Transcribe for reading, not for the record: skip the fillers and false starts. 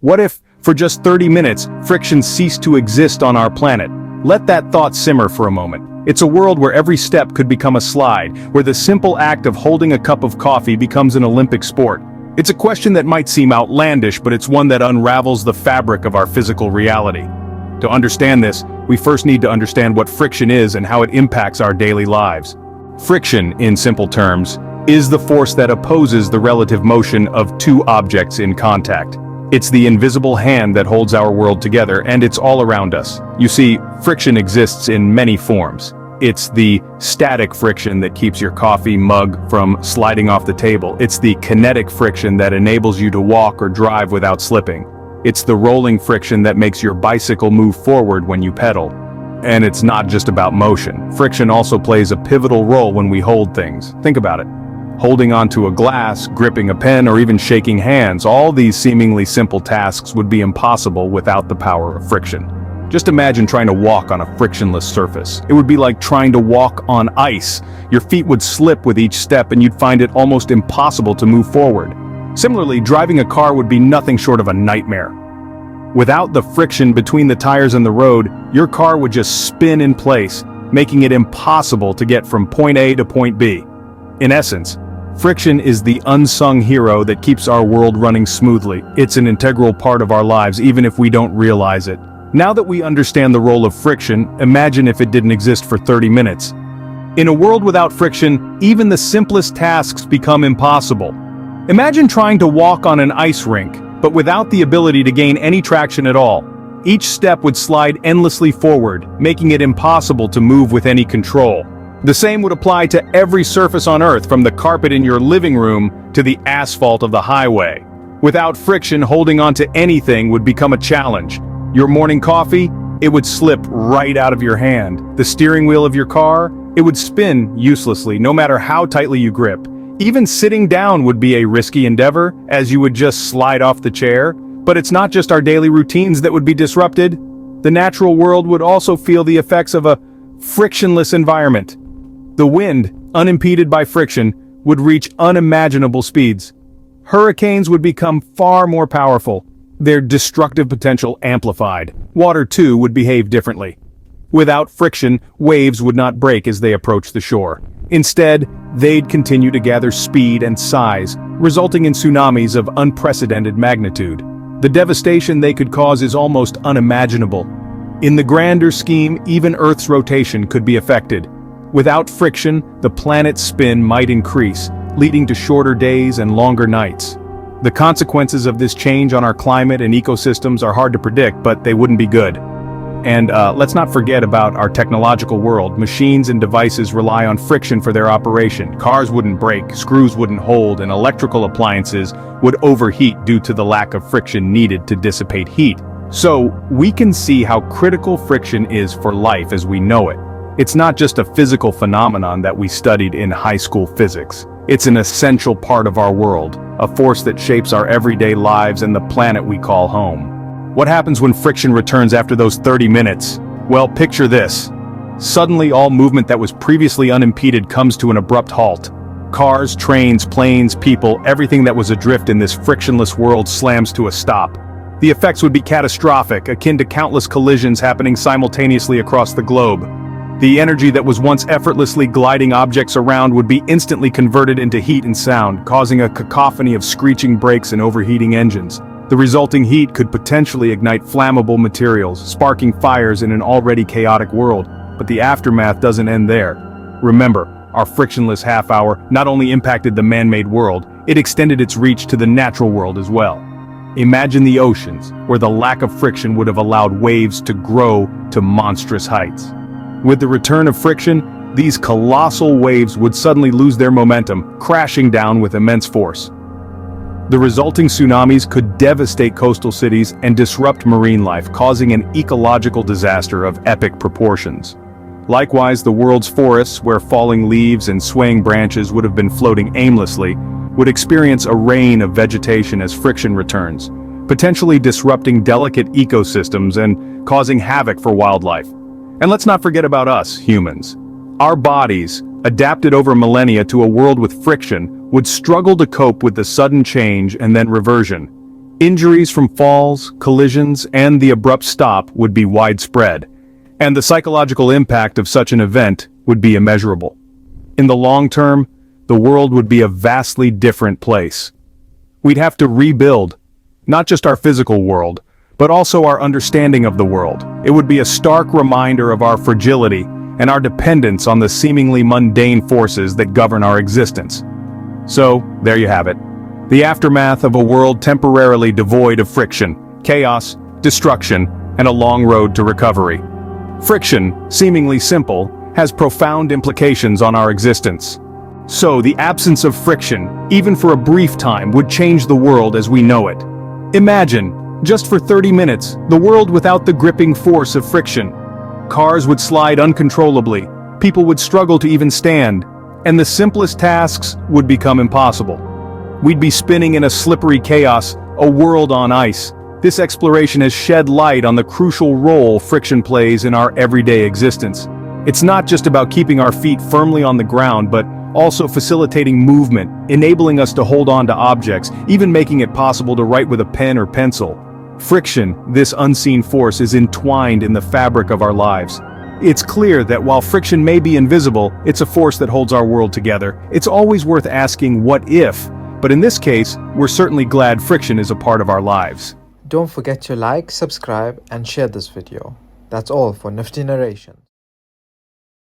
What if, for just 30 minutes, friction ceased to exist on our planet? Let that thought simmer for a moment. It's a world where every step could become a slide, where the simple act of holding a cup of coffee becomes an Olympic sport. It's a question that might seem outlandish, but it's one that unravels the fabric of our physical reality. To understand this, we first need to understand what friction is and how it impacts our daily lives. Friction, in simple terms, is the force that opposes the relative motion of two objects in contact. It's the invisible hand that holds our world together, and it's all around us. You see, friction exists in many forms. It's the static friction that keeps your coffee mug from sliding off the table. It's the kinetic friction that enables you to walk or drive without slipping. It's the rolling friction that makes your bicycle move forward when you pedal. And it's not just about motion. Friction also plays a pivotal role when we hold things. Think about it. Holding onto a glass, gripping a pen, or even shaking hands, all these seemingly simple tasks would be impossible without the power of friction. Just imagine trying to walk on a frictionless surface. It would be like trying to walk on ice. Your feet would slip with each step and you'd find it almost impossible to move forward. Similarly, driving a car would be nothing short of a nightmare. Without the friction between the tires and the road, your car would just spin in place, making it impossible to get from point A to point B. In essence, friction is the unsung hero that keeps our world running smoothly. It's an integral part of our lives, even if we don't realize it. Now that we understand the role of friction, imagine if it didn't exist for 30 minutes. In a world without friction, even the simplest tasks become impossible. Imagine trying to walk on an ice rink, but without the ability to gain any traction at all. Each step would slide endlessly forward, making it impossible to move with any control. The same would apply to every surface on Earth, from the carpet in your living room to the asphalt of the highway. Without friction, holding onto anything would become a challenge. Your morning coffee, it would slip right out of your hand. The steering wheel of your car, it would spin uselessly, no matter how tightly you grip. Even sitting down would be a risky endeavor, as you would just slide off the chair. But it's not just our daily routines that would be disrupted. The natural world would also feel the effects of a frictionless environment. The wind, unimpeded by friction, would reach unimaginable speeds. Hurricanes would become far more powerful, their destructive potential amplified. Water, too, would behave differently. Without friction, waves would not break as they approach the shore. Instead, they'd continue to gather speed and size, resulting in tsunamis of unprecedented magnitude. The devastation they could cause is almost unimaginable. In the grander scheme, even Earth's rotation could be affected. Without friction, the planet's spin might increase, leading to shorter days and longer nights. The consequences of this change on our climate and ecosystems are hard to predict, but they wouldn't be good. And let's not forget about our technological world. Machines and devices rely on friction for their operation. Cars wouldn't brake, screws wouldn't hold, and electrical appliances would overheat due to the lack of friction needed to dissipate heat. So, we can see how critical friction is for life as we know it. It's not just a physical phenomenon that we studied in high school physics. It's an essential part of our world, a force that shapes our everyday lives and the planet we call home. What happens when friction returns after those 30 minutes? Well, picture this. Suddenly, all movement that was previously unimpeded comes to an abrupt halt. Cars, trains, planes, people, everything that was adrift in this frictionless world slams to a stop. The effects would be catastrophic, akin to countless collisions happening simultaneously across the globe. The energy that was once effortlessly gliding objects around would be instantly converted into heat and sound, causing a cacophony of screeching brakes and overheating engines. The resulting heat could potentially ignite flammable materials, sparking fires in an already chaotic world. But the aftermath doesn't end there. Remember, our frictionless half-hour not only impacted the man-made world, it extended its reach to the natural world as well. Imagine the oceans, where the lack of friction would have allowed waves to grow to monstrous heights. With the return of friction, these colossal waves would suddenly lose their momentum, crashing down with immense force. The resulting tsunamis could devastate coastal cities and disrupt marine life, causing an ecological disaster of epic proportions. Likewise, the world's forests, where falling leaves and swaying branches would have been floating aimlessly, would experience a rain of vegetation as friction returns, potentially disrupting delicate ecosystems and causing havoc for wildlife. And let's not forget about us, humans. Our bodies, adapted over millennia to a world with friction, would struggle to cope with the sudden change and then reversion. Injuries from falls, collisions, and the abrupt stop would be widespread, and the psychological impact of such an event would be immeasurable. In the long term, the world would be a vastly different place. We'd have to rebuild, not just our physical world, but also our understanding of the world. It would be a stark reminder of our fragility and our dependence on the seemingly mundane forces that govern our existence. So, there you have it. The aftermath of a world temporarily devoid of friction, chaos, destruction, and a long road to recovery. Friction, seemingly simple, has profound implications on our existence. So, the absence of friction, even for a brief time, would change the world as we know it. Imagine, just for 30 minutes, the world without the gripping force of friction. Cars would slide uncontrollably, people would struggle to even stand, and the simplest tasks would become impossible. We'd be spinning in a slippery chaos, a world on ice. This exploration has shed light on the crucial role friction plays in our everyday existence. It's not just about keeping our feet firmly on the ground, but also facilitating movement, enabling us to hold on to objects, even making it possible to write with a pen or pencil. Friction, this unseen force, is entwined in the fabric of our lives. It's clear that while friction may be invisible, it's a force that holds our world together. It's always worth asking what if, but in this case, we're certainly glad friction is a part of our lives. Don't forget to like, subscribe, and share this video. That's all for Nifty Narration.